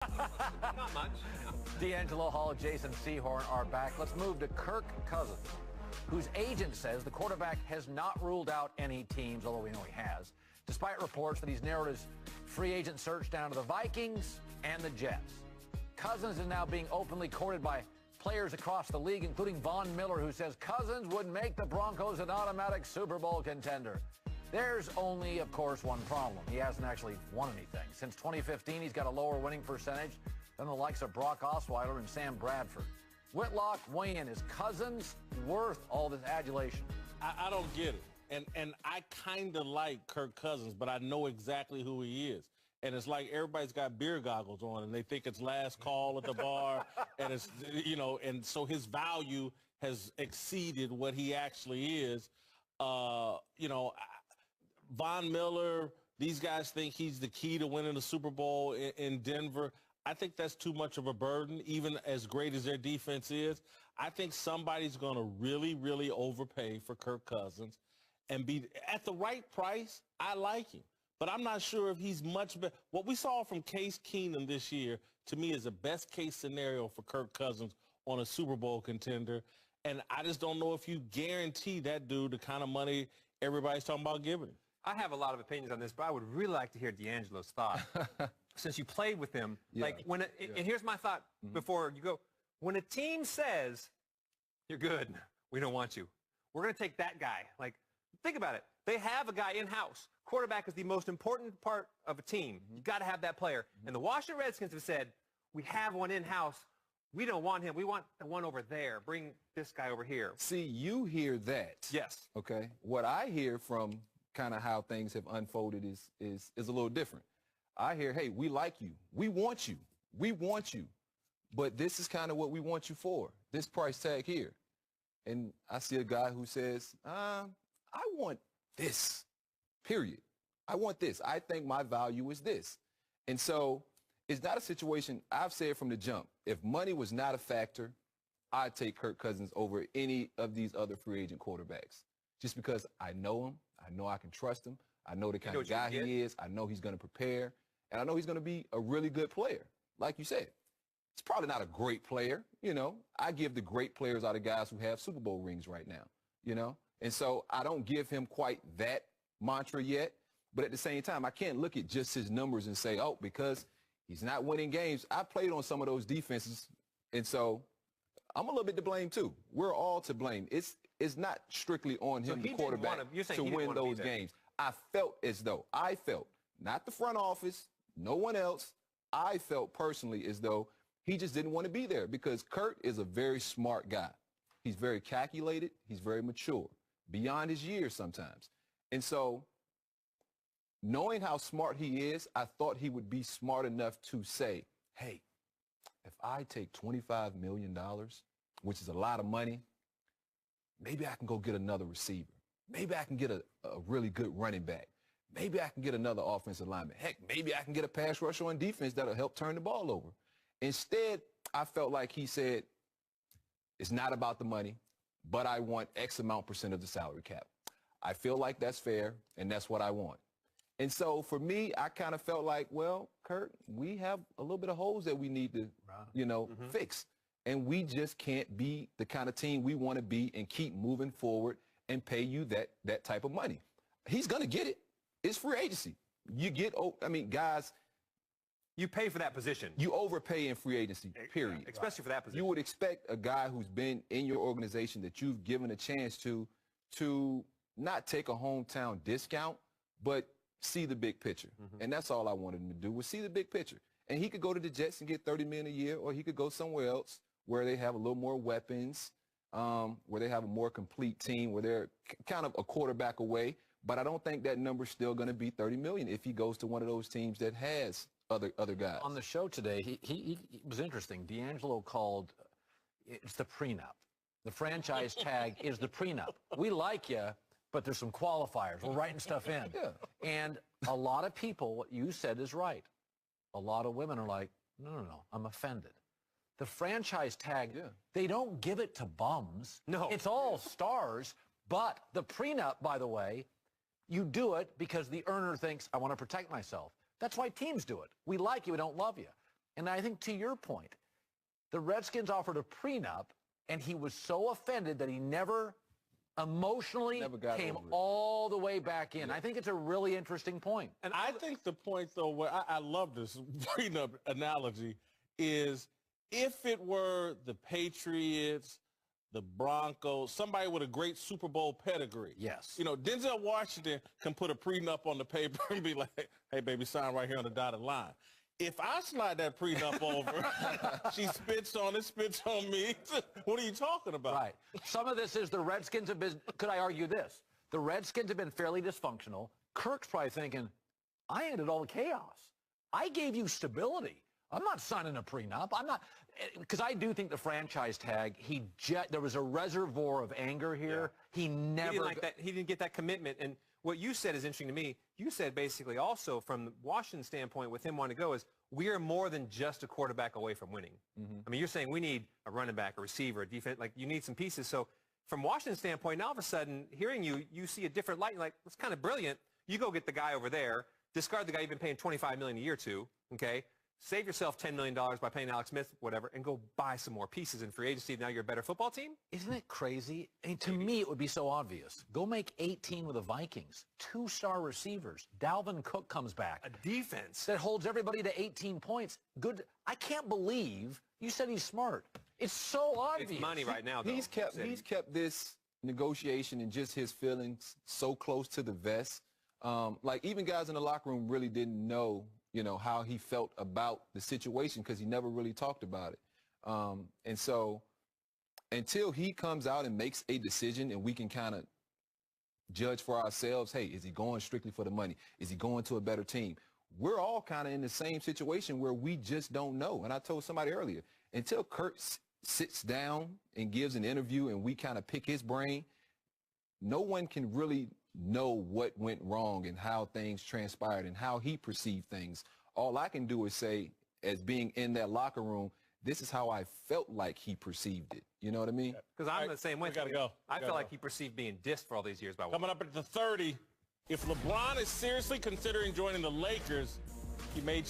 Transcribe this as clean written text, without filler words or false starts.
Not much. D'Angelo Hall, Jason Sehorn are back. Let's move to Kirk Cousin, whose agent says the quarterback has not ruled out any teams, although we know he has, despite reports that he's narrowed his free agent search down to the Vikings and the Jets. Cousins is now being openly courted by players across the league, including Von Miller, who says Cousins would make the Broncos an automatic Super Bowl contender. There's only, of course, one problem. He hasn't actually won anything. Since 2015, he's got a lower winning percentage than the likes of Brock Osweiler and Sam Bradford. Whitlock, weigh in. Is Cousins worth all this adulation? I don't get it. And I kind of like Kirk Cousins, but I know exactly who he is. And it's like everybody's got beer goggles on, and they think it's last call at the bar. And it's, you know, and so his value has exceeded what he actually is. You know, Von Miller, these guys think he's the key to winning the Super Bowl in Denver. I think that's too much of a burden, even as great as their defense is. I think somebody's going to really, really overpay for Kirk Cousins and be at the right price. I like him, but I'm not sure if he's much better. What we saw from Case Keenum this year, to me, is the best case scenario for Kirk Cousins on a Super Bowl contender. And I just don't know if you guarantee that dude the kind of money everybody's talking about giving him. I have a lot of opinions on this, but I would really like to hear D'Angelo's thought. Since you played with him, like when, and here's my thought before you go. When a team says, you're good, we don't want you, we're going to take that guy. Like, think about it. They have a guy in-house. Quarterback is the most important part of a team. You got to have that player. And the Washington Redskins have said, we have one in-house. We don't want him. We want the one over there. Bring this guy over here. See, you hear that. Yes. Okay. What I hear from kind of how things have unfolded is a little different. I hear, hey, we like you. We want you. We want you. But this is kind of what we want you for. This price tag here. And I see a guy who says, I want this, period. I want this. I think my value is this. And so it's not a situation, I've said from the jump, if money was not a factor, I'd take Kirk Cousins over any of these other free agent quarterbacks. Just because I know him, I know I can trust him, I know the kind of guy he is, I know he's going to prepare, and I know he's going to be a really good player. Like you said, he's probably not a great player, you know. I give the great players are the guys who have Super Bowl rings right now, you know. And so I don't give him quite that mantra yet, but at the same time, I can't look at just his numbers and say, oh, because he's not winning games. I played on some of those defenses, and so I'm a little bit to blame too. We're all to blame. It's not strictly on him, the quarterback, to win those games. I felt, not the front office, no one else, I felt personally as though he just didn't want to be there because Kurt is a very smart guy. He's very calculated. He's very mature, beyond his years sometimes. And so knowing how smart he is, I thought he would be smart enough to say, hey, if I take $25 million, which is a lot of money, maybe I can go get another receiver. Maybe I can get a really good running back. Maybe I can get another offensive lineman. Heck, maybe I can get a pass rusher on defense that'll help turn the ball over. Instead, I felt like he said, it's not about the money, but I want X amount % of the salary cap. I feel like that's fair, and that's what I want. And so for me, I kind of felt like, well, Kurt, we have a little bit of holes that we need to, you know, fix. And we just can't be the kind of team we want to be and keep moving forward and pay you that type of money. He's going to get it. It's free agency. You get, guys. You pay for that position. You overpay in free agency, period. Especially for that position. You would expect a guy who's been in your organization that you've given a chance to not take a hometown discount, but see the big picture. And that's all I wanted him to do was see the big picture. And he could go to the Jets and get $30 million a year, or he could go somewhere else where they have a little more weapons, where they have a more complete team, where they're kind of a quarterback away. But I don't think that number's still going to be $30 million if he goes to one of those teams that has other guys. On the show today, he was interesting. D'Angelo called it's the prenup. The franchise tag is the prenup. We like you, but there's some qualifiers. We're writing stuff in. And a lot of people, what you said is right. A lot of women are like, no, I'm offended. The franchise tag, they don't give it to bums. No. It's all stars. But the prenup, by the way, you do it because the earner thinks, I want to protect myself. That's why teams do it. We like you, we don't love you. And I think to your point, the Redskins offered a prenup, and he was so offended that he never emotionally came all the way back in. I think it's a really interesting point. And I think the point, though, where I love this prenup analogy, is if it were the Patriots, the Broncos, somebody with a great Super Bowl pedigree. Yes. You know, Denzel Washington can put a prenup on the paper and be like, hey, baby, sign right here on the dotted line. If I slide that prenup over, she spits on it, spits on me. What are you talking about? Right. Some of this is the Redskins have been, could I argue this? The Redskins have been fairly dysfunctional. Kirk's probably thinking, I ended all the chaos. I gave you stability. I'm not signing a prenup. I'm not, because I do think the franchise tag, there was a reservoir of anger here. Yeah. He didn't like that. He didn't get that commitment. And what you said is interesting to me. You said basically also from the Washington standpoint with him wanting to go is we are more than just a quarterback away from winning. Mm-hmm. I mean, you're saying we need a running back, a receiver, a defense, like you need some pieces. So from Washington's standpoint, now all of a sudden hearing you see a different light. You're like, it's kind of brilliant. You go get the guy over there, discard the guy you've been paying $25 million a year to, okay? Save yourself $10 million by paying Alex Smith, whatever, and go buy some more pieces in free agency. Now you're a better football team? Isn't it crazy? I mean, to me, it would be so obvious. Go make 18 with the Vikings. 2-star receivers. Dalvin Cook comes back. A defense that holds everybody to 18 points. Good. I can't believe you said he's smart. It's so obvious. It's money right now, though. He's kept this negotiation and just his feelings so close to the vest. Like, even guys in the locker room really didn't know, you know, how he felt about the situation because he never really talked about it. And so until he comes out and makes a decision and we can kind of judge for ourselves, hey, is he going strictly for the money? Is he going to a better team? We're all kind of in the same situation where we just don't know. And I told somebody earlier, until Kirk sits down and gives an interview and we kind of pick his brain, no one can really know what went wrong and how things transpired and how he perceived things. All I can do is say, as being in that locker room, this is how I felt like he perceived it. You know what I mean? Because I'm the same way. We gotta go. I feel like he perceived being dissed for all these years by Coming up at the 30, if LeBron is seriously considering joining the Lakers, he may